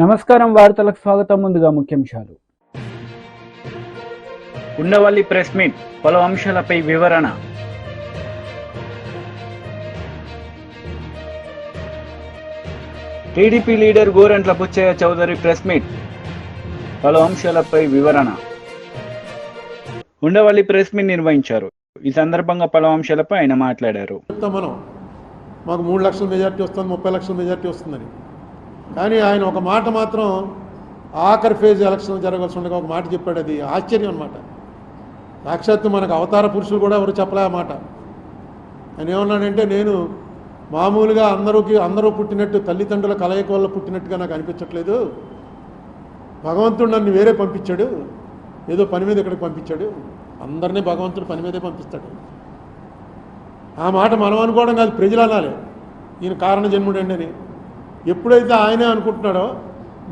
నమస్కారం, వార్తలకు స్వాగతం. ముందుగా ముఖ్యాంశాలు. ఉండవల్లి ప్రెస్ మీట్, పలు అంశాలపై వివరణ. TDP leader Gorantla Butchaiah Chowdary press meet, పలు అంశాలపై వివరణ. ఉండవల్లి ప్రెస్ మీట్ నిర్వహించారు. ఈ సందర్భంగా పలు అంశాలపై ఆయన మాట్లాడారు. మాకు 3 లక్షల మెజార్టీ వస్తుంది, 30 లక్షల మెజార్టీ వస్తుందని. కానీ ఆయన ఒక మాట మాత్రం ఆఖరి ఫేజ్ ఎలక్షన్ జరగాల్సి ఉండగా ఒక మాట చెప్పాడు. అది ఆశ్చర్యం అన్నమాట. సాక్షాత్తు మనకు అవతార పురుషులు కూడా ఎవరు చెప్పలే ఆ మాట. ఆయన ఏమన్నాడంటే, నేను మామూలుగా అందరూ పుట్టినట్టు తల్లిదండ్రుల కలయిక వల్ల పుట్టినట్టుగా నాకు అనిపించట్లేదు. భగవంతుడు నన్ను వేరే పంపించాడు, ఏదో పని మీద ఇక్కడికి పంపించాడు. అందరినీ భగవంతుడు పని మీదే పంపిస్తాడు. ఆ మాట మనం అనుకోవడం కాదు, ప్రజలు అనాలి. ఈయన కారణ జన్ముడండి అని. ఎప్పుడైతే ఆయనే అనుకుంటున్నాడో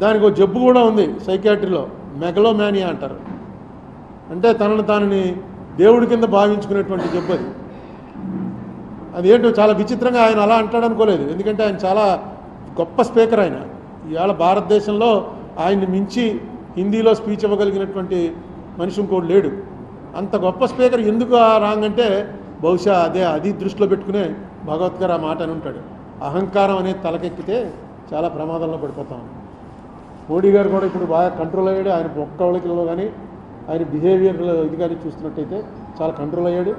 దానికి ఒక జబ్బు కూడా ఉంది సైకాట్రీలో, మెగలోమానియా అంటారు. అంటే తనని దేవుడి కింద భావించుకునేటువంటి జబ్బు అది. అదేంటో చాలా విచిత్రంగా ఆయన అలా అంటాడు అనుకోలేదు. ఎందుకంటే ఆయన చాలా గొప్ప స్పీకర్. ఆయన ఇవాళ భారతదేశంలో ఆయన్ని మించి హిందీలో స్పీచ్ ఇవ్వగలిగినటువంటి మనిషి ఇంకోటి లేడు. అంత గొప్ప స్పీకర్. ఎందుకు ఆ రాంగ్ అంటే బహుశా అది దృష్టిలో పెట్టుకునే భగవత్ గారు ఆ మాట అని ఉంటాడు. అహంకారం అనేది తలకెక్కితే చాలా ప్రమాదంలో పడిపోతాం. మోడీ గారు కూడా ఇప్పుడు బాగా కంట్రోల్ అయ్యాడు. ఆయన ఒక్కళ్ళకిలో కానీ ఆయన బిహేవియర్ ఇది కానీ చూస్తున్నట్టయితే చాలా కంట్రోల్ అయ్యాడు.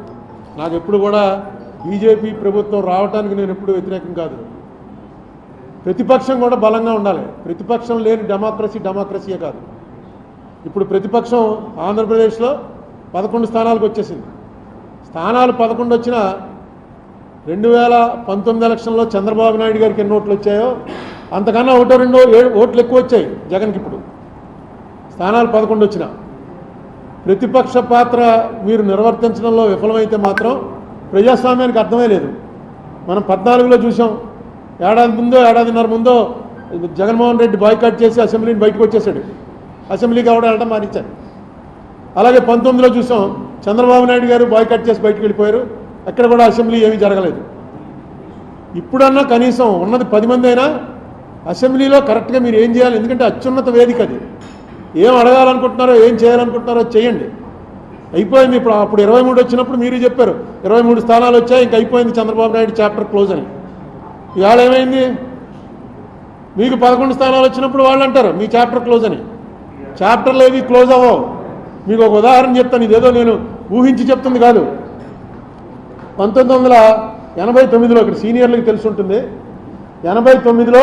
నాకు ఎప్పుడు కూడా బీజేపీ ప్రభుత్వం రావడానికి నేను ఎప్పుడు వ్యతిరేకం కాదు. ప్రతిపక్షం కూడా బలంగా ఉండాలి. ప్రతిపక్షం లేని డెమోక్రసీయే కాదు. ఇప్పుడు ప్రతిపక్షం ఆంధ్రప్రదేశ్లో 11 స్థానాలకు వచ్చేసింది. స్థానాలు 11 వచ్చినా 2019 ఎలక్షన్లో చంద్రబాబు నాయుడు గారికి ఎన్ని ఓట్లు వచ్చాయో అంతకన్నా 1-2 ఓట్లు ఎక్కువ వచ్చాయి జగన్కి. ఇప్పుడు స్థానాలు 11 వచ్చినా ప్రతిపక్ష పాత్ర మీరు నిర్వర్తించడంలో విఫలమైతే మాత్రం ప్రజాస్వామ్యానికి అర్థమే లేదు. మనం 14లో చూసాం. ఏడాదిన్నర ముందో జగన్మోహన్ రెడ్డి బాయ్కాట్ చేసి అసెంబ్లీని బయటకు వచ్చేసాడు. అసెంబ్లీకి ఎవడో వెళ్ళడం మానిచ్చారు. అలాగే 19లో చూసాం, చంద్రబాబు నాయుడు గారు బాయ్కాట్ చేసి బయటకు వెళ్ళిపోయారు. అక్కడ కూడా అసెంబ్లీ ఏమీ జరగలేదు. ఇప్పుడన్నా కనీసం ఉన్నది 10 మంది అయినా అసెంబ్లీలో కరెక్ట్గా మీరు ఏం చేయాలి. ఎందుకంటే అత్యున్నత వేదిక అది. ఏం అడగాలనుకుంటున్నారో, ఏం చేయాలనుకుంటున్నారో చేయండి. అయిపోయింది. అప్పుడు 23 వచ్చినప్పుడు మీరు చెప్పారు 23 స్థానాలు వచ్చాయి, ఇంక అయిపోయింది చంద్రబాబు నాయుడు చాప్టర్ క్లోజ్ అని. ఇవాళ ఏమైంది? మీకు 11 స్థానాలు వచ్చినప్పుడు వాళ్ళు అంటారు మీ చాప్టర్ క్లోజ్ అని. చాప్టర్లు ఏవి క్లోజ్ అవ్వవు. మీకు ఒక ఉదాహరణ చెప్తాను. ఇదేదో నేను ఊహించి చెప్తుంది కాదు. 1989లో ఇక్కడ సీనియర్లకు తెలిసి ఉంటుంది. 89లో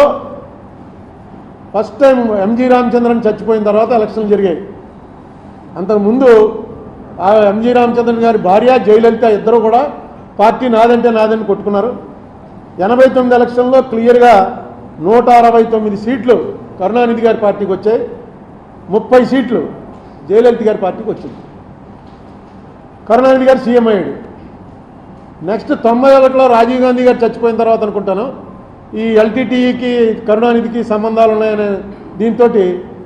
ఫస్ట్ టైం ఎంజీ రామచంద్రన్ చచ్చిపోయిన తర్వాత ఎలక్షన్లు జరిగాయి. అంతకుముందు ఆ ఎంజీ రామచంద్రన్ గారి భార్య జయలలిత ఇద్దరు కూడా పార్టీ నాదంటే నాదని కొట్టుకున్నారు. 89 ఎలక్షన్లో క్లియర్గా 169 సీట్లు కరుణానిధి గారి పార్టీకి వచ్చాయి. 30 సీట్లు జయలలిత గారి పార్టీకి వచ్చింది. కరుణానిధి గారు సీఎం అయ్యాడు. నెక్స్ట్ 91లో రాజీవ్ గాంధీ గారు చచ్చిపోయిన తర్వాత అనుకుంటాను ఈ ఎల్టీటీఈకి కరుణానిధికి సంబంధాలు ఉన్నాయనే దీంతో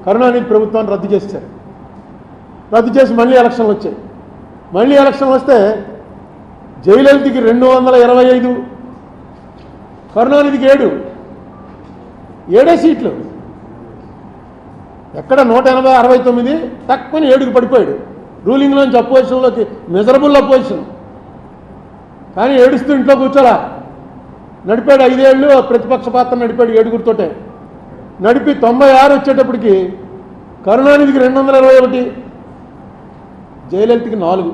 కరుణానిధి ప్రభుత్వాన్ని రద్దు చేశారు. రద్దు చేసి మళ్ళీ ఎలక్షన్లు వచ్చాయి. మళ్ళీ ఎలక్షన్లు వస్తే జయలలితకి 225, కరుణానిధికి 7 సీట్లు. ఎక్కడ 180-69 తక్కువ 7కి పడిపోయాడు. రూలింగ్లోంచి అపోజిషన్లోకి, మిజరబుల్ అపోజిషన్. కానీ ఏడుస్తూ ఇంట్లో కూర్చోలా. నడిపాడు 5 ఏళ్ళు ప్రతిపక్ష పాత్ర నడిపాడు 7గురితోటే. నడిపి 96 వచ్చేటప్పటికి కరుణానిధికి 221, జయలలితకి 4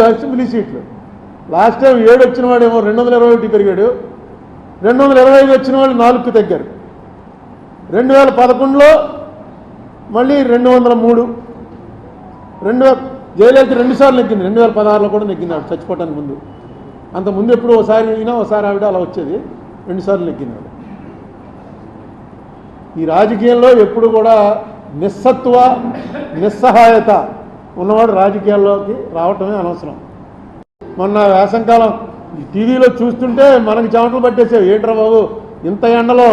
అసెంబ్లీ సీట్లు. లాస్ట్ టైం 7 వచ్చిన వాడేమో 221 పెరిగాడు. 225 వచ్చిన వాళ్ళు 4కు తగ్గారు. 2011లో మళ్ళీ 203. జయలలిత 2 సార్లు నెగ్గింది. 2016లో కూడా నెగ్గింది ఆవిడ చచ్చిపోవటానికి ముందు. అంతకుముందు ఎప్పుడు ఒకసారి అయినా ఒకసారి ఆవిడ అలా వచ్చేది. 2 సార్లు నెగ్గింది ఆవిడ. ఈ రాజకీయంలో ఎప్పుడు కూడా నిస్సహాయత ఉన్నవాడు రాజకీయాల్లోకి రావటమే అనవసరం. మొన్న వేసంకాలం టీవీలో చూస్తుంటే మనకి చెమటలు పట్టేసావు. ఏంట్రా బాబు ఇంత ఎండలో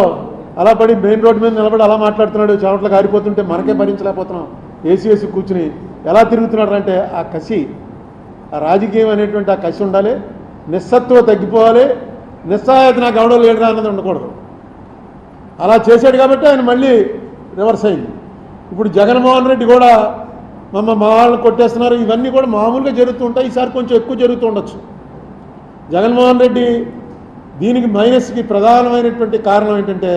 అలా పడి మెయిన్ రోడ్డు మీద నిలబడి అలా మాట్లాడుతున్నాడు, చెమటలు కారిపోతుంటే మనకే భరించలేకపోతున్నాం. ఏసీ కూర్చుని ఎలా తిరుగుతున్నాడు అంటే ఆ కసి, ఆ రాజకీయం అనేటువంటి ఆ కసి ఉండాలి. నిస్సత్వ తగ్గిపోవాలి. నిస్సహాయత నాకు ఎవడో లేడురా అన్నది ఉండకూడదు. అలా చేశాడు కాబట్టి ఆయన మళ్ళీ రివర్స్ అయింది. ఇప్పుడు జగన్మోహన్ రెడ్డి కూడా మా వాళ్ళని కొట్టేస్తున్నారు, ఇవన్నీ కూడా మామూలుగా జరుగుతూ ఉంటాయి. ఈసారి కొంచెం ఎక్కువ జరుగుతూ ఉండొచ్చు. జగన్మోహన్ రెడ్డి దీనికి మైనస్కి ప్రధానమైనటువంటి కారణం ఏంటంటే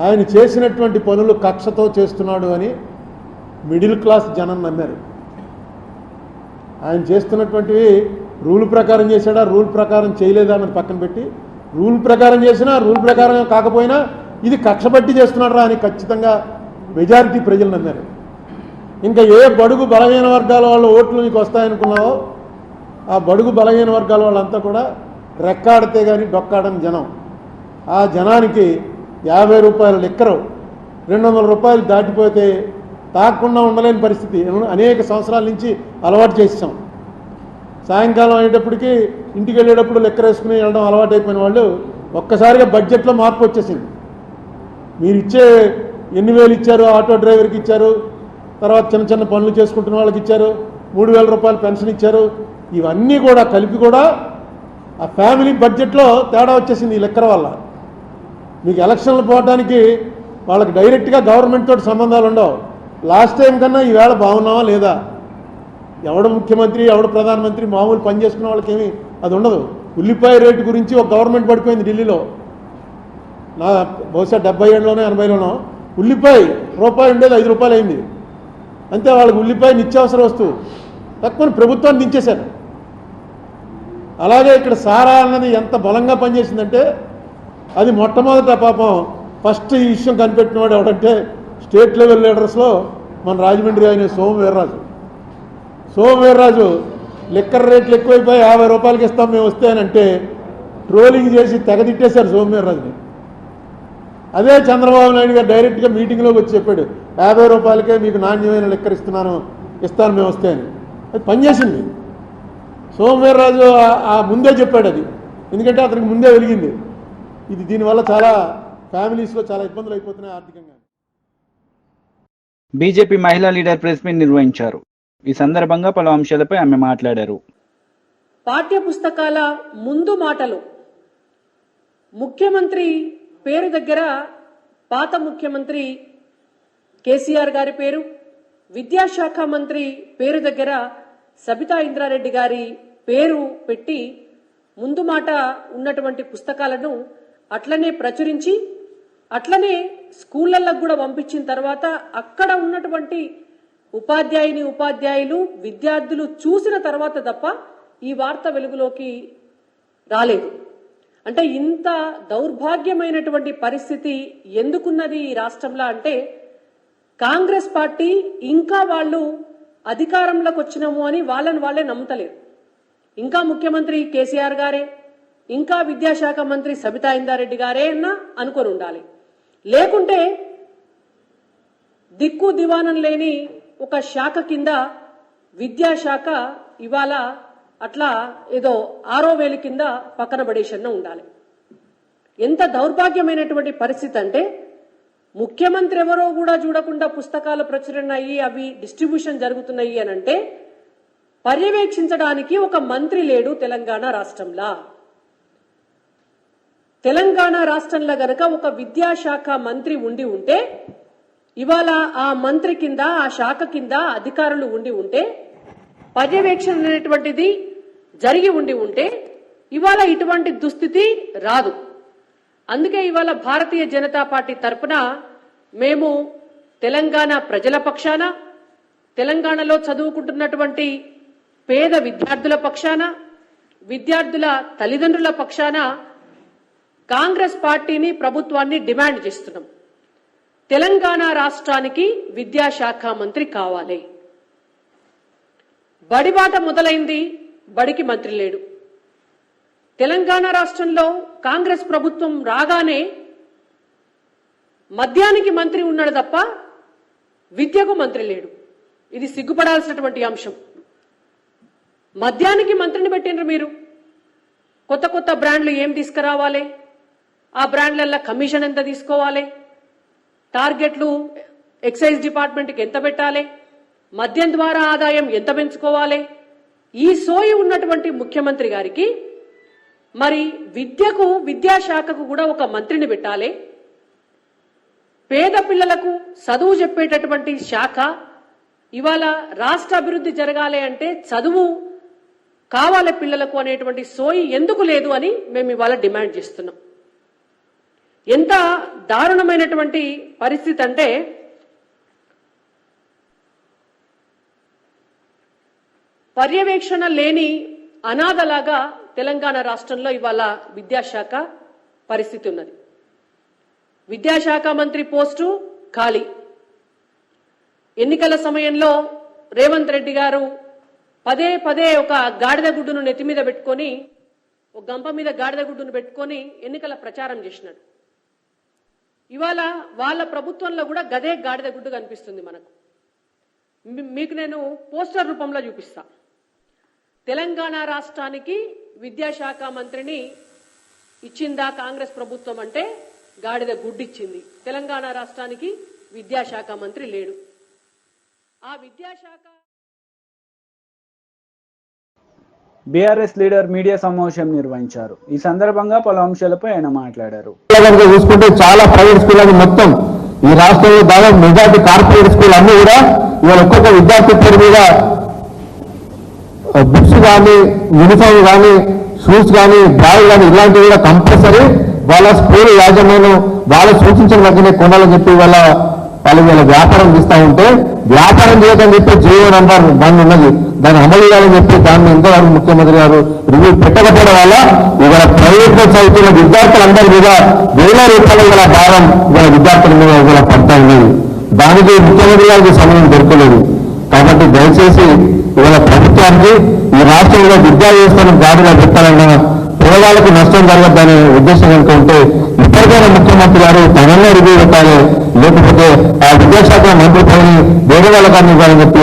ఆయన చేసినటువంటి పనులు కక్షతో చేస్తున్నాడు అని మిడిల్ క్లాస్ జనం నమ్మారు. ఆయన చేస్తున్నటువంటివి రూల్ ప్రకారం చేశాడా, రూల్ ప్రకారం చేయలేదా అని పక్కన పెట్టి, రూల్ ప్రకారం చేసినా రూల్ ప్రకారం కాకపోయినా ఇది కక్ష పట్టి చేస్తున్నాడు అని ఖచ్చితంగా మెజారిటీ ప్రజలు నమ్మారు. ఇంకా ఏ బడుగు బలహీన వర్గాల వాళ్ళ ఓట్లు నీకు వస్తాయనుకున్నావో ఆ బడుగు బలహీన వర్గాల వాళ్ళంతా కూడా రెక్కాడితే కానీ డొక్కాడని జనం. ఆ జనానికి 50 రూపాయల లిక్కరు 200 రూపాయలు దాటిపోతే తాగకుండా ఉండలేని పరిస్థితి అనేక సంవత్సరాల నుంచి అలవాటు చేసాం. సాయంకాలం అయ్యేటప్పటికి ఇంటికి వెళ్ళేటప్పుడు లెక్కర వేసుకుని వెళ్ళడం అలవాటు అయిపోయిన వాళ్ళు ఒక్కసారిగా బడ్జెట్లో మార్పు వచ్చేసింది. మీరు ఇచ్చే ఎన్ని వేలు ఇచ్చారు, ఆటో డ్రైవర్కి ఇచ్చారు, తర్వాత చిన్న చిన్న పనులు చేసుకుంటున్న వాళ్ళకి ఇచ్చారు, 3000 రూపాయలు పెన్షన్ ఇచ్చారు, ఇవన్నీ కూడా కలిపి కూడా ఆ ఫ్యామిలీ బడ్జెట్లో తేడా వచ్చేసింది ఈ లెక్కర వల్ల. మీకు ఎలక్షన్లు పోవడానికి వాళ్ళకి డైరెక్ట్గా గవర్నమెంట్ తోటి సంబంధాలు ఉండవు. లాస్ట్ టైం కన్నా ఈవేళ బాగున్నావా లేదా, ఎవడు ముఖ్యమంత్రి ఎవడు ప్రధానమంత్రి మామూలు పని చేసుకున్న వాళ్ళకేమీ అది ఉండదు. ఉల్లిపాయ రేటు గురించి ఒక గవర్నమెంట్ పడిపోయింది ఢిల్లీలో, నా బహుశా 70 80లోనో ఉల్లిపాయ రూపాయి ఉండేది 5 రూపాయలు అయింది. అంతే, వాళ్ళకి ఉల్లిపాయ నిత్యావసర వస్తువు తక్కువ ప్రభుత్వాన్ని దించేశారు. అలాగే ఇక్కడ సారా అన్నది ఎంత బలంగా పనిచేసిందంటే అది మొట్టమొదట పాపం ఫస్ట్ ఈ విషయం కనిపెట్టినవాడు ఎవడంటే స్టేట్ లెవెల్ లీడర్స్లో మన రాజమండ్రి ఆయన సోమవీర్రాజు లిక్కర్ రేట్లు ఎక్కువైపోయి 50 రూపాయలకి ఇస్తాం మేము వస్తే అని అంటే ట్రోలింగ్ చేసి తెగదిట్టేశారు సోమవీర్రాజుని. అదే చంద్రబాబు నాయుడు గారు డైరెక్ట్గా మీటింగ్లోకి వచ్చి చెప్పాడు 50 రూపాయలకే మీకు నాణ్యమైన లిక్కర్ ఇస్తాను మేము వస్తే అని. అది పనిచేసింది. సోమవీర్రాజు ఆ ముందే చెప్పాడు అది, ఎందుకంటే అతనికి ముందే వెలిగింది. ఇది దీనివల్ల చాలా ఫ్యామిలీస్లో చాలా ఇబ్బందులు అయిపోతున్నాయి ఆర్థికంగా. బీజేపీ మహిళా లీడర్ ప్రెస్ మీట్ నిర్వహించారు. ఈ సందర్భంగా పలు అంశాలపై ఆమె మాట్లాడారు. పాఠ్య పుస్తకాల ముందు మాటలు ముఖ్యమంత్రి పేరు దగ్గర పాత ముఖ్యమంత్రి కేసీఆర్ గారి పేరు, విద్యాశాఖ మంత్రి పేరు దగ్గర సబితా ఇంద్రారెడ్డి గారి పేరు పెట్టి ముందు మాట ఉన్నటువంటి పుస్తకాలను అట్లనే ప్రచురించి అట్లనే స్కూళ్ళల్లో కూడా పంపించిన తర్వాత అక్కడ ఉన్నటువంటి ఉపాధ్యాయులు విద్యార్థులు చూసిన తర్వాత తప్ప ఈ వార్త వెలుగులోకి రాలేదు. అంటే ఇంత దౌర్భాగ్యమైనటువంటి పరిస్థితి ఎందుకున్నది ఈ రాష్ట్రంలో అంటే కాంగ్రెస్ పార్టీ ఇంకా వాళ్ళు అధికారంలోకి వచ్చినాము అని వాళ్ళే నమ్ముతలేరు. ఇంకా ముఖ్యమంత్రి కేసీఆర్ గారే, ఇంకా విద్యాశాఖ మంత్రి సబితా ఇంద్రారెడ్డి గారే అనుకొని ఉండాలి. లేకుంటే దిక్కు దివానం లేని ఒక శాఖ కింద విద్యాశాఖ ఇవాళ అట్లా ఏదో 6వ వేలు కింద పక్కన పడేసన్న ఉండాలి. ఎంత దౌర్భాగ్యమైనటువంటి పరిస్థితి అంటే ముఖ్యమంత్రి ఎవరో కూడా చూడకుండా పుస్తకాలు ప్రచురణ అయ్యి అవి డిస్ట్రిబ్యూషన్ జరుగుతున్నాయి అని అంటే పర్యవేక్షించడానికి ఒక మంత్రి లేడు తెలంగాణ రాష్ట్రంలో. తెలంగాణ రాష్ట్రంలో గనక ఒక విద్యాశాఖ మంత్రి ఉండి ఉంటే ఇవాళ ఆ మంత్రి కింద ఆ శాఖ కింద అధికారులు ఉండి ఉంటే పర్యవేక్షణ అనేటువంటిది జరిగి ఉండి ఉంటే ఇవాళ ఇటువంటి దుస్థితి రాదు. అందుకే ఇవాళ భారతీయ జనతా పార్టీ తరఫున మేము తెలంగాణ ప్రజల పక్షాన, తెలంగాణలో చదువుకుంటున్నటువంటి పేద విద్యార్థుల పక్షాన, విద్యార్థుల తల్లిదండ్రుల పక్షాన కాంగ్రెస్ పార్టీని ప్రభుత్వాన్ని డిమాండ్ చేస్తున్నాం. తెలంగాణ రాష్ట్రానికి విద్యాశాఖ మంత్రి కావాలి. బడిబాట మొదలైంది, బడికి మంత్రి లేడు. తెలంగాణ రాష్ట్రంలో కాంగ్రెస్ ప్రభుత్వం రాగానే మద్యానికి మంత్రి ఉన్నాడు తప్ప విద్యకు మంత్రి లేడు. ఇది సిగ్గుపడాల్సినటువంటి అంశం. మద్యానికి మంత్రిని పెట్టిండ్రు మీరు. కొత్త కొత్త బ్రాండ్లు ఏం తీసుకురావాలి, ఆ బ్రాండ్లల్లో కమిషన్ ఎంత తీసుకోవాలి, టార్గెట్లు ఎక్సైజ్ డిపార్ట్మెంట్కి ఎంత పెట్టాలి, మద్యం ద్వారా ఆదాయం ఎంత పెంచుకోవాలి, ఈ సోయి ఉన్నటువంటి ముఖ్యమంత్రి గారికి మరి విద్యకు, విద్యాశాఖకు కూడా ఒక మంత్రిని పెట్టాలి. పేద పిల్లలకు చదువు చెప్పేటటువంటి శాఖ. ఇవాళ రాష్ట్ర అభివృద్ధి జరగాలి అంటే చదువు కావాలి పిల్లలకు అనేటువంటి సోయి ఎందుకు లేదు అని మేము ఇవాళ డిమాండ్ చేస్తున్నాం. ఎంత దారుణమైనటువంటి పరిస్థితి అంటే పర్యవేక్షణ లేని అనాథలాగా తెలంగాణ రాష్ట్రంలో ఇవాళ విద్యాశాఖ పరిస్థితి ఉన్నది. విద్యాశాఖ మంత్రి పోస్టు ఖాళీ. ఎన్నికల సమయంలో రేవంత్ రెడ్డి గారు పదే పదే ఒక గాడిద గుడ్డును నెత్తి మీద పెట్టుకొని, ఒక గంప మీద గాడిద గుడ్డును పెట్టుకొని ఎన్నికల ప్రచారం చేసినాడు. ఇవాళ వాళ్ళ ప్రభుత్వంలో కూడా గదే గాడిద గుడ్డు కనిపిస్తుంది మనకు. మీకు నేను పోస్టర్ రూపంలో చూపిస్తా. తెలంగాణ రాష్ట్రానికి విద్యాశాఖ మంత్రిని ఇచ్చిందా కాంగ్రెస్ ప్రభుత్వం అంటే గాడిద గుడ్డు ఇచ్చింది. తెలంగాణ రాష్ట్రానికి విద్యాశాఖ మంత్రి లేడు. ఆ విద్యాశాఖ బీఆర్ఎస్ లీడర్ మీడియా సమావేశం నిర్వహించారు. ఈ సందర్భంగా పలు అంశాలపై ఆయన మాట్లాడారు. చూసుకుంటే చాలా ప్రైవేట్ స్కూళ్ళని మొత్తం ఈ రాష్ట్రంలో దాదాపు మెజార్టీ కార్పొరేట్ స్కూల్ అన్ని కూడా ఇవాళ ఒక్కొక్క విద్యార్థి పేరు మీద బుక్స్ కానీ, యూనిఫామ్ కానీ, షూస్ కానీ, బ్యాగ్ కానీ ఇలాంటివి కూడా కంపల్సరీ వాళ్ళ స్కూల్ యాజమాన్యం వాళ్ళు సూచించిన దగ్గరే కొనాలని చెప్పి వాళ్ళు వ్యాపారం చేస్తూ ఉంటే, వ్యాపారం చేయదని చెప్పి జీవో నంబర్ 1 ఉన్నది, దాన్ని అమలు చేయాలని చెప్పి దాన్ని ఇంతవరకు ముఖ్యమంత్రి గారు రివ్యూ పెట్టకపోవడం వల్ల ఇవాళ ప్రైవేట్ లో చదువుతున్న విద్యార్థులందరి మీద వేల రూపాయల ఇవాళ భారం ఇవాళ విద్యార్థుల మీద ఇవాళ పడతా ఉన్నది. దానికి ముఖ్యమంత్రి గారికి సమయం దొరకలేదు. కాబట్టి దయచేసి ఇవాళ ప్రభుత్వానికి ఈ రాష్ట్రంలో విద్యా వ్యవస్థను గాడిలో పెట్టాలన్న పేదవాళ్ళకు నష్టం జరగద్దనే ఉద్దేశం కనుక ఉంటే ఇప్పటికైనా ముఖ్యమంత్రి గారు తననే రివ్యూ పెట్టాలి, లేకపోతే ఆ విద్యాశాఖ మంత్రి పని వేరే వాళ్ళకి ఇవ్వాలని చెప్పి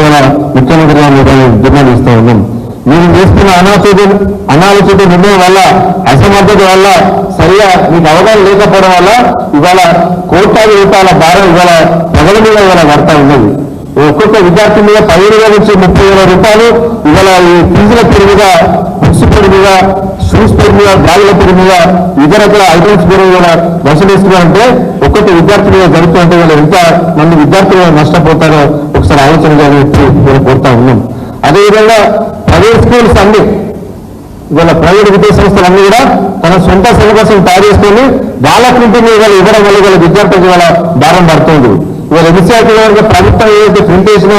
ముఖ్యమంత్రి గారు డిమాండ్ ఇస్తూ ఉన్నాం. మీరు చేస్తున్న అనాలోచిత నిర్ణయం వల్ల, అసమర్థత వల్ల, సరిగా మీకు అవగాహన లేకపోవడం వల్ల ఇవాళ కోట్లాది రూపాయల భారం ఇవాళ ప్రజల మీద ఇవాళ పడతా ఉన్నది. ఒక్కొక్క విద్యార్థి మీద 15,000 నుంచి 30,000 రూపాయలు ఇవాళ ఈ ఫీజుల పేరు మీద, బుక్స్ పేరు మీద, షూస్ పేరు మీద, బ్యాగుల పేరు మీద, ఇతర ఐటమ్స్ పేరు మీద వసూలిస్తున్నారంటే ఒక్కొక్క విద్యార్థి మీద జరుగుతుంటే వాళ్ళు ఎంత మంది విద్యార్థులు నష్టపోతారో ఒకసారి ఆలోచన చేయాలని నేను కోరుతా ఉన్నాం. అదేవిధంగా ప్రైవేట్ స్కూల్స్ అన్ని ఇవాళ ప్రైవేట్ విద్యా సంస్థలన్నీ కూడా తన సొంత సిలబస్ తయారు చేసుకొని వాళ్ళ ప్రింటింగ్ ఇవాళ ఇవ్వడం వల్ల ఇవాళ విద్యార్థులకు ఇవాళ భారం పడుతుంది. ఇవాళ ఎన్సీఆర్టీ ప్రభుత్వం ఏదైతే ప్రింట్ చేసిన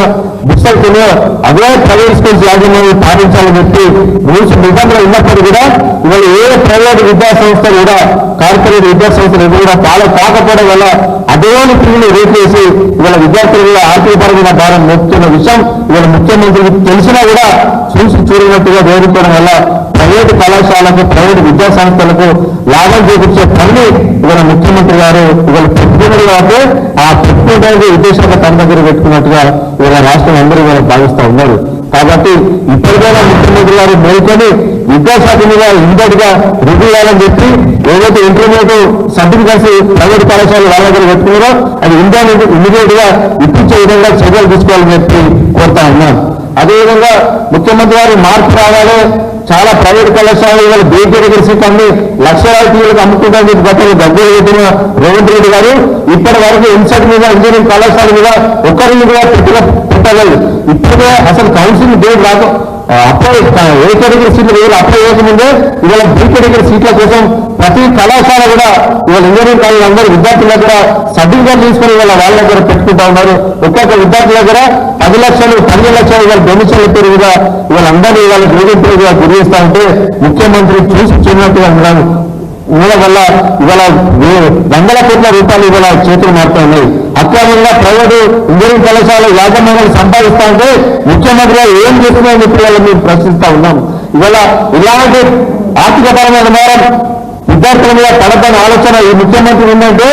బుక్స్ అవుతున్నాయో అదే ప్రైవేట్ స్కూల్స్ యాజమాన్యం పాటించాలని చెప్పి రూల్స్ నిబంధనలు ఉన్నప్పుడు కూడా ఇవాళ ఏ ప్రైవేట్ విద్యా సంస్థలు కూడా, కార్పొరేట్ విద్యా సంస్థలు కూడా ఫాలో కాకపోవడం వల్ల అదే ఫీజులు రేట్ చేసి ఇవాళ విద్యార్థులు కూడా ఆర్థికపరమైన భారం మోపుతున్న విషయం ఇవాళ ముఖ్యమంత్రికి తెలిసినా కూడా చూసి చూడనట్టుగా వేడుకోవడం వల్ల ప్రైవేటు కళాశాలకు, ప్రైవేటు విద్యా సంస్థలకు లాభం చేకూర్చే పని ఇవాళ ముఖ్యమంత్రి గారు ఇవాళ పెట్టుకున్నారు. కాబట్టి ఆ పెట్టుకోవడానికి విద్యాశాఖ తన దగ్గర పెట్టుకున్నట్టుగా ఇవాళ రాష్ట్రం అందరూ ఇవాళ భావిస్తూ ఉన్నారు. కాబట్టి ఇప్పటికైనా ముఖ్యమంత్రి గారు మేల్కొని విద్యాశాఖ మీద ఇమ్మీడియట్ గా రివ్యూ చేయాలని చెప్పి ఏదైతే ఇంటర్మీడియట్ సర్టిఫికెట్స్ ప్రైవేట్ కళాశాలలు వాళ్ళ దగ్గర పెట్టుకున్నారో అది ఇమ్మీడియట్ గా ఇప్పించే విధంగా చర్యలు తీసుకోవాలని చెప్పి కోరుతా ఉన్నాం. అదేవిధంగా ముఖ్యమంత్రి గారు మార్పు రావాలి. చాలా ప్రైవేట్ కళాశాలలు ఇవాళ బీఈడీ డిగ్రీ సీట్ అన్ని లక్షలాది టీలకు అమ్ముకుంటారని చెప్పి గతంలో దగ్గర పెట్టిన రేవంత్ రెడ్డి గారు ఇప్పటి వరకు ఇన్సెట్ మీద, ఇంజనీరింగ్ కళాశాల మీద ఒక్కరిని కూడా పెట్టలేదు. ఇప్పుడే అసలు కౌన్సిలింగ్ డేట్ రాక అప్లై ఏ కేటగిరీ సీట్లు వేయాలి అప్లై చేయకముందే ఇవాళ బీ కేటగిరీ సీట్ల కోసం ప్రతి కళాశాల కూడా ఇవాళ ఇంజనీరింగ్ కాలేజ్ అందరూ విద్యార్థుల దగ్గర సర్టిఫికేట్ తీసుకుని ఇవాళ వాళ్ళ దగ్గర పెట్టుకుంటా ఉన్నారు. ఒక్కొక్క విద్యార్థుల దగ్గర 10 లక్షలు 12 లక్షలు ఇవాళ డొనేషన్ల పేరు మీద ఇవాళ అందరూ ఇవాళ వేధింపులుగా గురి చేస్తా ఉంటే ముఖ్యమంత్రి చూసి చూసినట్టుగా ఉండడం వల్ల ఇవాళ 100 కోట్ల రూపాయలు ఇవాళ చేతులు మారుతా ఉన్నాయి. అక్రమంగా ప్రైవేటు ఇంజనీరింగ్ కళాశాల యాజమాన్యాలు సంపాదిస్తా ఉంటే ముఖ్యమంత్రి గారు ఏం చేస్తున్నారని చెప్పి ఇవాళ మేము ప్రశ్నిస్తా ఉన్నాం. ఇవాళ ఇలాంటి ఆర్థికపరమైన నేరం విద్యార్థుల మీద పడద్దని ఆలోచన ఈ ముఖ్యమంత్రి ఉందంటే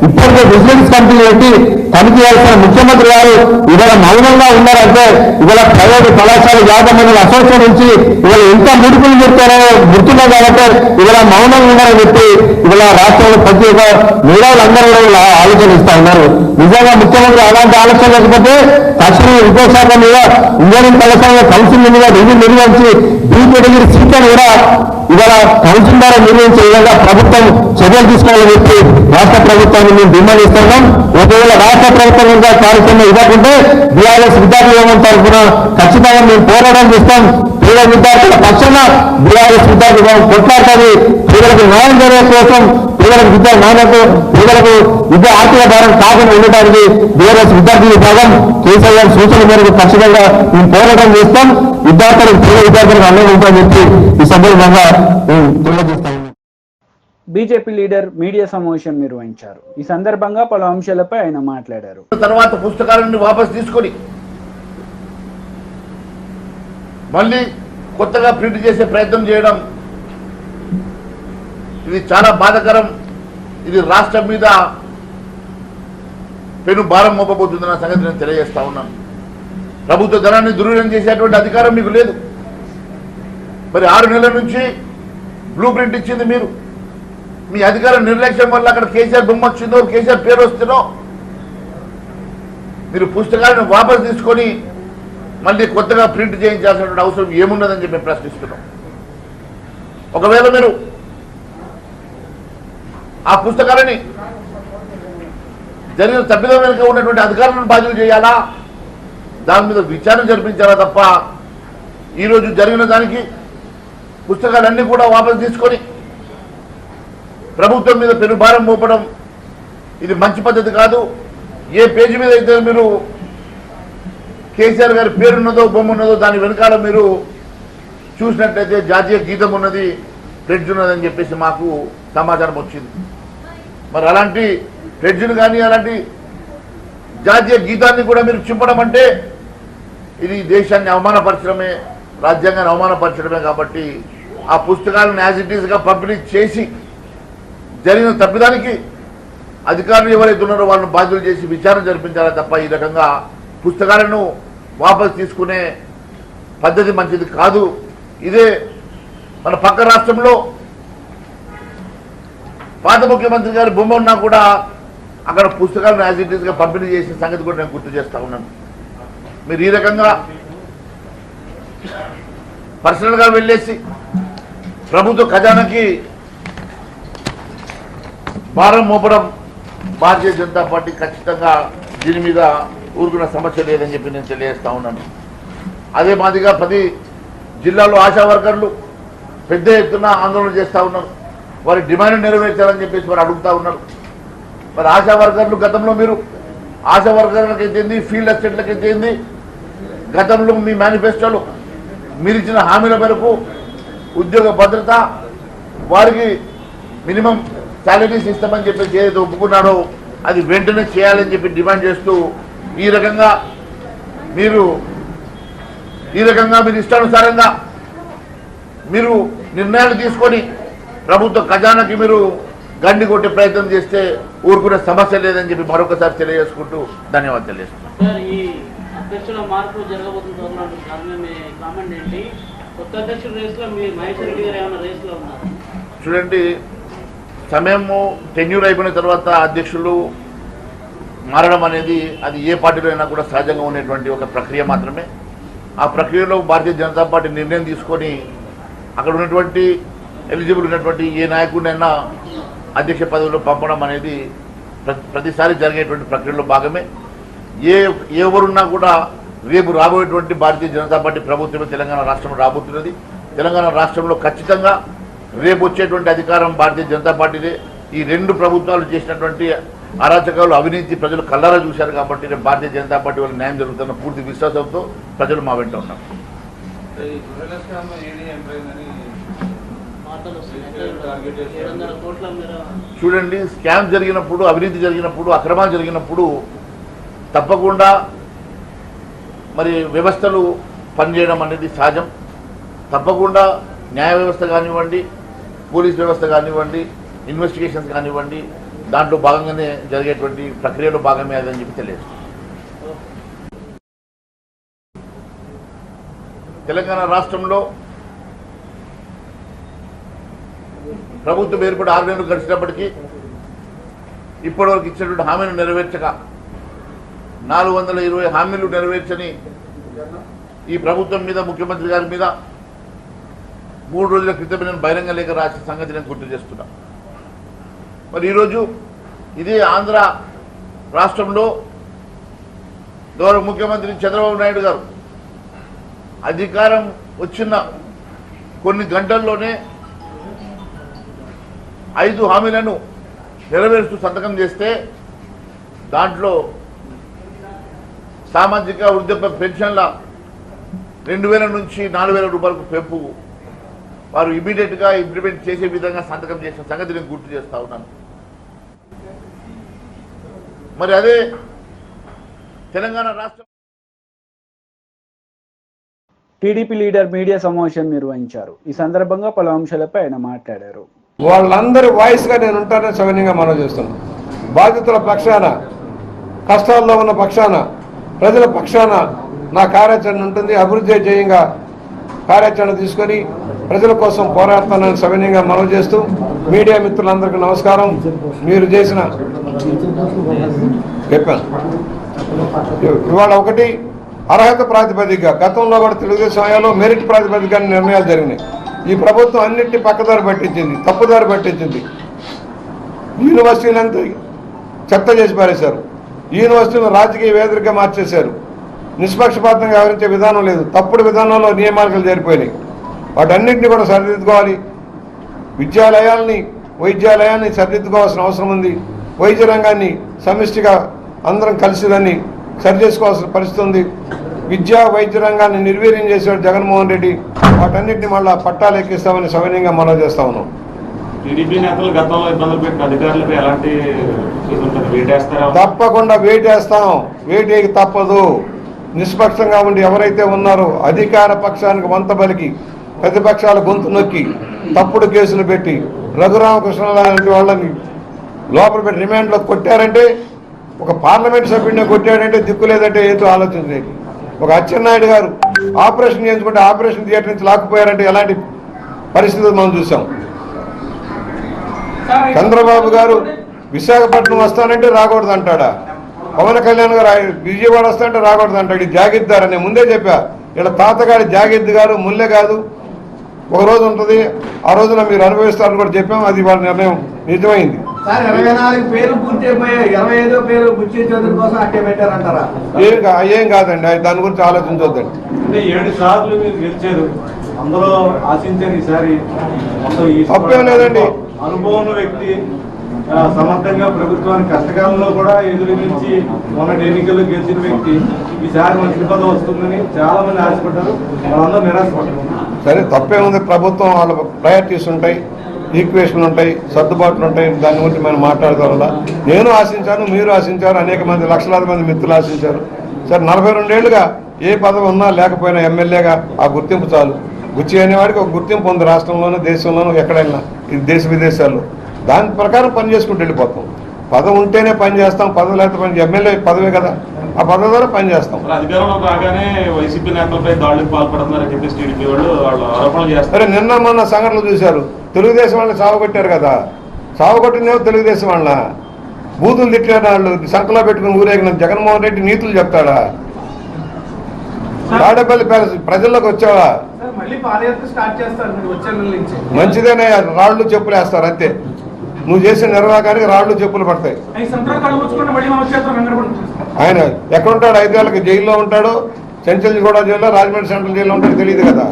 ఇప్పటికే విజిలెన్స్ కమిటీ పెట్టి తనిఖీ చేయాల్సిన ముఖ్యమంత్రి గారు ఇవాళ మౌనంగా ఉన్నారంటే ఇవాళ ప్రైవేటు కళాశాల యాజమాన్యాల అసోసియేషన్ నుంచి ఇవాళ ఎంత ముడుపులు గుర్తున్నాయి కాబట్టి ఇవాళ మౌనంగా ఉన్నారని చెప్పి ఇవాళ రాష్ట్రంలో ప్రతి ఒక్క మేధావులందరూ కూడా ఇలా ఆలోచన ఇస్తా ఉన్నారు. నిజంగా ముఖ్యమంత్రి అలాంటి ఆలోచన లేకపోతే తక్షణమే విద్యాశాఖ మీద, ఇంజనీరింగ్ కళాశాల కౌన్సిల్ మీద రివ్యూ నిర్వహించి బీ కేటగిరీ సీట్లను కూడా ఇవాళ కౌన్సిల్ ద్వారా నిర్వహించే విధంగా ప్రభుత్వం చర్యలు తీసుకోవాలని చెప్పి రాష్ట్ర ప్రభుత్వాన్ని మేము డిమాండ్ ఇస్తున్నాం. ఒకవేళ రాష్ట్ర ప్రభుత్వం ఇంకా కార్యక్రమం ఇవ్వకుంటే బీఆర్ఎస్ విద్యార్థి యోగం తరఫున ఖచ్చితంగా మేము పోరాటం చేస్తాం. పేద విద్యార్థుల పక్షాన బీఆర్ఎస్ విద్యార్థి యోగం కొట్లాడుతుంది. పేదలకు న్యాయం జరిగే కోసం, పేదలకు విద్యా నాణ్యత, పేదలకు విద్యా ఆర్థిక భారం కాకుండా ఉండటానికి బీఆర్ఎస్ విద్యార్థి విభాగం కేసీఆర్ సూచన మేరకు ఖచ్చితంగా మేము పోరాటం చేస్తాం. విద్యార్థులకు పేద విద్యార్థులకు అండగా ఉంటామని చెప్పి ఈ సందర్భంగా తెలియజేస్తాం. బీజేపీ లీడర్ మీడియా సమావేశం నిర్వహించారు. ఈ సందర్భంగా పలు అంశాలపై ఆయన మాట్లాడారు. తర్వాత పుస్తకాలను వాపసు తీసుకొని మళ్ళీ కొత్తగా ప్రింట్ చేసే ప్రయత్నం చేయడం ఇది చాలా బాధాకరం. ఇది రాష్ట్రం మీద పెను భారం మోపబోతుందన్న సంగతి నేను తెలియజేస్తా ఉన్నాను. ప్రభుత్వ ధనాన్ని దుర్వినియోగం చేసేటువంటి అధికారం మీకు లేదు. మరి 6 నెలల నుంచి బ్లూ ప్రింట్ ఇచ్చింది మీరు. మీ అధికారం నిర్లక్ష్యం వల్ల అక్కడ కేసీఆర్ బొమ్మ వచ్చిందో, కేసీఆర్ పేరు వస్తుందో, మీరు పుస్తకాలను వాపసు తీసుకొని మళ్ళీ కొత్తగా ప్రింట్ చేయించాల్సినటువంటి అవసరం ఏమున్నదని చెప్పి ప్రశ్నిస్తున్నాం. ఒకవేళ మీరు ఆ పుస్తకాలని జరిగిన తప్పిదం వెనుక ఉన్నటువంటి అధికారులను బాధ్యత చేయాలా, దాని మీద విచారణ జరిపించాలా తప్ప ఈరోజు జరిగిన దానికి పుస్తకాలన్నీ కూడా వాపసు తీసుకొని ప్రభుత్వం మీద పెనుభారం మోపడం ఇది మంచి పద్ధతి కాదు. ఏ పేజీ మీద అయితే మీరు కేసీఆర్ గారి పేరున్నదో, బొమ్మ ఉన్నదో దాని వెనకాల మీరు చూసినట్లయితే జాతీయ గీతం ఉన్నది, ప్లెడ్జ్ ఉన్నదని చెప్పేసి మాకు సమాచారం వచ్చింది. మరి అలాంటి ప్లెడ్జ్ను కానీ అలాంటి జాతీయ గీతాన్ని కూడా మీరు చింపడం అంటే ఇది దేశాన్ని అవమానపరచడమే, రాజ్యాంగాన్ని అవమానపరచడమే. కాబట్టి ఆ పుస్తకాలను యాజ్ ఇట్ ఈస్గా పంపిణీ చేసి జరిగిన తప్పిదానికి అధికారులు ఎవరైతే ఉన్నారో వాళ్ళని బాధ్యులు చేసి విచారణ జరిపించాలి తప్ప ఈ రకంగా పుస్తకాలను వాపసు తీసుకునే పద్ధతి మంచిది కాదు. ఇదే మన పక్క రాష్ట్రంలో పాత ముఖ్యమంత్రి గారి బొమ్మ ఉన్నా కూడా అక్కడ పుస్తకాలను యాజ్ ఇట్ ఈస్గా పంపిణీ చేసిన సంగతి కూడా నేను గుర్తు చేస్తా ఉన్నాను. మీరు ఈ రకంగా పర్సనల్గా వెళ్ళేసి ప్రభుత్వ ఖజానాకి భారం మోపడం భారతీయ జనతా పార్టీ ఖచ్చితంగా దీని మీద ఊరుకున్న సమస్య లేదని చెప్పి నేను తెలియజేస్తా ఉన్నాను. అదే మాదిరిగా 10 జిల్లాల్లో ఆశా వర్కర్లు పెద్ద ఎత్తున ఆందోళన చేస్తూ ఉన్నారు. వారి డిమాండ్ నెరవేర్చాలని చెప్పేసి వారు అడుగుతూ ఉన్నారు. మరి ఆశా వర్కర్లు గతంలో మీరు ఆశా వర్కర్లకు అయితేంది, ఫీల్డ్ అసిస్టెంట్లకు అయితేంది, గతంలో మీ మేనిఫెస్టోలో మీరు ఇచ్చిన హామీల మేరకు ఉద్యోగ భద్రత, వారికి మినిమం శాలరీస్ ఇస్తామని చెప్పేసి ఏదైతే ఒప్పుకున్నారో అది వెంటనే చేయాలని చెప్పి డిమాండ్ చేస్తూ ఈ రకంగా మీరు ఇష్టానుసారంగా మీరు నిర్ణయాలు తీసుకొని ప్రభుత్వ ఖజానాకి మీరు గండి కొట్టే ప్రయత్నం చేస్తే ఊరుకునే సమస్య లేదని చెప్పి మరొకసారి తెలియజేసుకుంటూ ధన్యవాదాలు తెలియజేస్తున్నాను. ఈ అధ్యక్షుల మార్పు జరగబోతుంది. కామెంట్ ఏంటి? కొత్త అధ్యక్షుల రేసులో మీ మహేష్ రెడ్డి గారు ఏమైనా రేసులో ఉన్నారు? చూడండి, సమయము టెన్యూర్ అయిపోయిన తర్వాత అధ్యక్షులు మారడం అనేది అది ఏ పార్టీలో అయినా కూడా సహజంగా ఉండేటువంటి ఒక ప్రక్రియ మాత్రమే. ఆ ప్రక్రియలో భారతీయ జనతా పార్టీ నిర్ణయం తీసుకొని అక్కడ ఉన్నటువంటి ఎలిజిబుల్ ఉన్నటువంటి ఏ నాయకుడినైనా అధ్యక్ష పదవిలో పంపడం అనేది ప్రతిసారి జరిగేటువంటి ప్రక్రియలో భాగమే. ఎవరున్నా కూడా రేపు రాబోయేటువంటి భారతీయ జనతా పార్టీ ప్రభుత్వమే తెలంగాణ రాష్ట్రంలో రాబోతున్నది. తెలంగాణ రాష్ట్రంలో ఖచ్చితంగా రేపు వచ్చేటువంటి అధికారం భారతీయ జనతా పార్టీదే. ఈ 2 ప్రభుత్వాలు చేసినటువంటి అరాచకాలు, అవినీతి ప్రజలు కళ్ళారా చూశారు. కాబట్టి రేపు భారతీయ జనతా పార్టీ వాళ్ళకి న్యాయం జరుగుతున్న పూర్తి విశ్వాసంతో ప్రజలు మా వెంట ఉన్నారు. చూడండి, స్కామ్ జరిగినప్పుడు, అవినీతి జరిగినప్పుడు, అక్రమాలు జరిగినప్పుడు తప్పకుండా మరి వ్యవస్థలు పనిచేయడం అనేది సహజం. తప్పకుండా న్యాయ వ్యవస్థ కానివ్వండి, పోలీస్ వ్యవస్థ కానివ్వండి, ఇన్వెస్టిగేషన్స్ కానివ్వండి, దాంట్లో భాగంగానే జరిగేటువంటి ప్రక్రియలో భాగమే అదని చెప్పి తెలియదు. తెలంగాణ రాష్ట్రంలో ప్రభుత్వం ఏర్పడి 6 నెలలు గడిచినప్పటికీ ఇప్పటివరకు ఇచ్చినటువంటి హామీలు నెరవేర్చక 420 హామీలు నెరవేర్చని ఈ ప్రభుత్వం మీద, ముఖ్యమంత్రి గారి మీద 3 రోజుల క్రితం నేను బహిరంగ లేఖ రాసిన సంగతి నేను గుర్తు చేస్తున్నా. మరి ఈరోజు ఇదే ఆంధ్ర రాష్ట్రంలో గౌరవ ముఖ్యమంత్రి చంద్రబాబు నాయుడు గారు అధికారం వచ్చిన కొన్ని గంటల్లోనే 5 హామీలను నెరవేరుస్తూ సంతకం చేస్తే దాంట్లో సామాజిక వృద్ధాప్య పెన్షన్ల 2000 నుంచి 4000 రూపాయలకు పెంపు వారు ఇమీడియట్గా ఇంప్లిమెంట్ చేసే విధంగా సంతకం చేసిన సంగతి నేను గుర్తు చేస్తా ఉన్నాను. మరి అదే తెలంగాణ రాష్ట్రం టీడీపీ లీడర్ మీడియా సమావేశం నిర్వహించారు. ఈ సందర్భంగా పలు అంశాలపై ఆయన మాట్లాడారు. వాళ్ళందరి వాయిస్గా నేను ఉంటానని సవినయంగా మనవి చేస్తున్నాను. బాధితుల పక్షాన, కష్టాల్లో ఉన్న పక్షాన, ప్రజల పక్షాన నా కార్యాచరణ ఉంటుంది. అభివృద్ధి ధ్యేయంగా కార్యాచరణ తీసుకొని ప్రజల కోసం పోరాడతానని సవినయంగా మనవి చేస్తూ, మీడియా మిత్రులందరికీ నమస్కారం. మీరు చేసిన చెప్పాను ఇవాళ ఒకటి అర్హత ప్రాతిపదికగా, గతంలో కూడా తెలుగుదేశం హయాంలో మెరిట్ ప్రాతిపదికగా నిర్ణయాలు జరిగినాయి. ఈ ప్రభుత్వం అన్నింటినీ పక్కదారి పట్టించింది, తప్పుదారి పట్టించింది. యూనివర్సిటీలంతా చెత్త చేసి పారేశారు. యూనివర్సిటీలను రాజకీయ వేదికగా మార్చేశారు. నిష్పక్షపాతంగా వ్యవహరించే విధానం లేదు. తప్పుడు విధానంలో నియామకాలు జరిపోయినాయి. వాటన్నింటినీ కూడా సరిదిద్దుకోవాలి. విద్యాలయాల్ని, వైద్యాలయాన్ని సరిదిద్దుకోవాల్సిన అవసరం ఉంది. వైద్య రంగాన్ని సమిష్టిగా అందరం కలిసి దాన్ని సరిచేసుకోవాల్సిన పరిస్థితి ఉంది. విద్యా వైద్య రంగాన్ని నిర్వీర్యం చేశాడు జగన్మోహన్ రెడ్డి. వాటన్నింటినీ మళ్ళా పట్టాలు ఎక్కిస్తామని సవినయంగా మనవి చేస్తా ఉన్నాం. టీడీపీ నేతలు గతంలో ఇబ్బందులు పెట్టిన అధికారులపై ఎలాంటి తప్పకుండా వేటేస్తాం. వేటేకి తప్పదు. నిష్పక్షంగా ఉండి ఎవరైతే ఉన్నారో అధికార పక్షానికి వంత బలికి ప్రతిపక్షాల గొంతు నొక్కి తప్పుడు కేసులు పెట్టి రఘురామకృష్ణ లాంటి వాళ్ళని లోపల పెట్టి రిమాండ్లో కొట్టారంటే, ఒక పార్లమెంట్ సభ్యుడిని కొట్టాడంటే దిక్కులేదంటే ఏదో ఆలోచించలేదు. ఒక అచ్చెన్నాయుడు గారు ఆపరేషన్ చేయించుకుంటే ఆపరేషన్ థియేటర్ నుంచి లాక్కుపోయారంటే ఎలాంటి పరిస్థితులు మనం చూసాం. చంద్రబాబు గారు విశాఖపట్నం వస్తానంటే రాకూడదు అంటాడా? పవన్ కళ్యాణ్ గారు విజయవాడ వస్తానంటే రాకూడదు అంటాడు. ఇది జాగిద్దార్ అని ముందే చెప్పా. ఇలా తాతగారి జాగిద్ది గారు ముల్లె కాదు. ఒక రోజు ఉంటుంది, ఆ రోజున మీరు అనుభవిస్తారని కూడా చెప్పాం. అది వాళ్ళ నిర్ణయం నిజమైంది. 24 పేర్లు పూర్తి అయిపోయాయి. 25వ పేరు బుచ్చి చౌదరి కోసం అట్టే పెట్టారంటారా? ఏం కాదండి, దాని గురించి ఆలోచించొద్దండి. అంటే 7 సార్లు మీరు గెలిచారు, అందరూ ఆశించారు. ఈసారి తప్పేం లేదండి. అనుభవం వ్యక్తి సమర్థంగా ప్రభుత్వానికి కష్టకాలంలో కూడా ఎదురించి మొన్నటి ఎన్నికల్లో గెలిచిన వ్యక్తి ఈసారి మంత్రి పదవి వస్తుందని చాలా మంది ఆశపడ్డారు. వాళ్ళందరూ నిరాశపడ్డారు. సరే, తప్పేముంది. ప్రభుత్వం వాళ్ళ ప్రయారిటీస్ ఉంటాయి, ఈక్వేషన్లు ఉంటాయి, సర్దుబాట్లు ఉంటాయి. దాని గురించి మనం మాట్లాడగలరా? నేను ఆశించాను, మీరు ఆశించారు, అనేక మంది లక్షలాది మంది మిత్రులు ఆశించారు. సరే, 42 ఏళ్లుగా ఏ పదవి ఉన్నా లేకపోయినా ఎమ్మెల్యేగా ఆ గుర్తింపు చాలు. బుచ్చి అనేవాడికి ఒక గుర్తింపు ఉంది రాష్ట్రంలోనూ, దేశంలోనూ, ఎక్కడైనా. ఇది దేశ విదేశాల్లో. దాని ప్రకారం పని చేసుకుంటూ వెళ్ళిపోతాం. పదవి ఉంటేనే పని చేస్తాం, పదవి లేకపోతే పని. ఎమ్మెల్యే పదవే కదా, ఆ పదవి ద్వారా పని చేస్తాం. అధికారంలో రాగానే వైసీపీ నేతలపై దాడులకు పాల్పడుతున్నారని చెప్పేసి టీడీపీ వాళ్ళు ఆరోపణలు చేస్తారు. సరే, నిన్న మొన్న సంఘటనలు చూశారు. తెలుగుదేశం వాళ్ళని సావగొట్టారు కదా. సావగొట్టినేమో తెలుగుదేశం వాళ్ళ బూతులు తిట్టిన వాళ్ళు సంకలో పెట్టుకుని ఊరేగిన జగన్మోహన్ రెడ్డి నీతులు చెప్తాడా? తాడేపల్లి ప్యాలెస్ ప్రజల్లోకి వచ్చావా? మంచిదేనే, రాళ్ళు చెప్పులు వేస్తారు అంతే. నువ్వు చేసే నిర్వాహకానికి రాళ్ళు చెప్పులు పడతాయి. ఆయన ఎక్కడుంటాడు? 5 ఏళ్ళకి జైల్లో ఉంటాడు. చెంచల్గూడ జైల్లో, రాజమండ్రి సెంట్రల్ జైల్లో ఉంటాడు. తెలియదు కదా.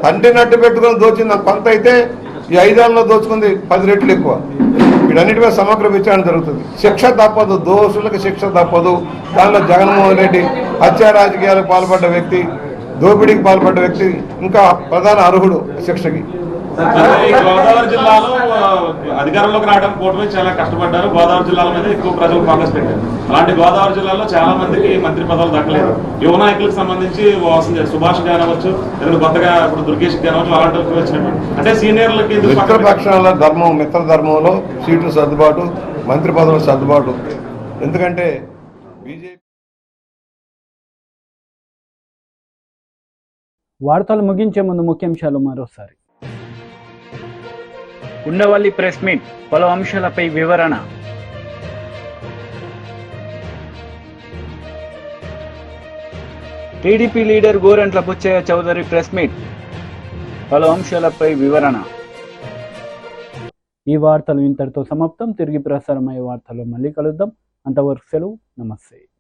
తండ్రి నట్టు పెట్టుకుని దోచింది కొంత అయితే, ఈ 5 ఏళ్ళలో దోచుకుంది 10 రెట్లు ఎక్కువ. వీటన్నిటి మీద సమగ్ర విచారణ జరుగుతుంది. శిక్ష తప్పదు, దోషులకు శిక్ష తప్పదు. దానిలో జగన్మోహన్ రెడ్డి హత్యా రాజకీయాలకు పాల్పడ్డ వ్యక్తి, దోపిడీకి పాల్పడ్డ వ్యక్తి ఇంకా ప్రధాన అర్హుడు శిక్షకి. గోదావరి జిల్లాలో అధికారంలోకి రావడానికి కూటమి చాలా కష్టపడ్డారు. గోదావరి జిల్లాల మీద ఎక్కువ ప్రజలు ఫోకస్ పెట్టారు. అలాంటి గోదావరి జిల్లాలో చాలా మందికి మంత్రి పదవులు దక్కలేదు. యువ నాయకులకు సంబంధించి సుభాష్ కానివచ్చు, లేదా కొత్తగా ఇప్పుడు దుర్గేష్ కానివచ్చు, అలాంటి వచ్చినటువంటి అంటే సీనియర్లకి మిత్రపక్షాల ధర్మం, మిత్ర ధర్మంలో సీట్లు సర్దుబాటు, మంత్రి పదవులు సర్దుబాటు. ఎందుకంటే బీజేపీ వార్తలు ముగించే ముందు ముఖ్యాంశాలు మరోసారి. ఉండవల్లి ప్రెస్ మీట్, పలు అంశాలపై వివరణ. TDP leader Gorantla Butchaiah Chowdary press meet. పలు అంశాలపై వివరణ. ఈ వార్తలు ఇంతటితో సమాప్తం. తిరిగి ప్రసారమయ్యే వార్తల్లో మళ్ళీ కలుద్దాం. అంతవరకు సెలవు. నమస్తే.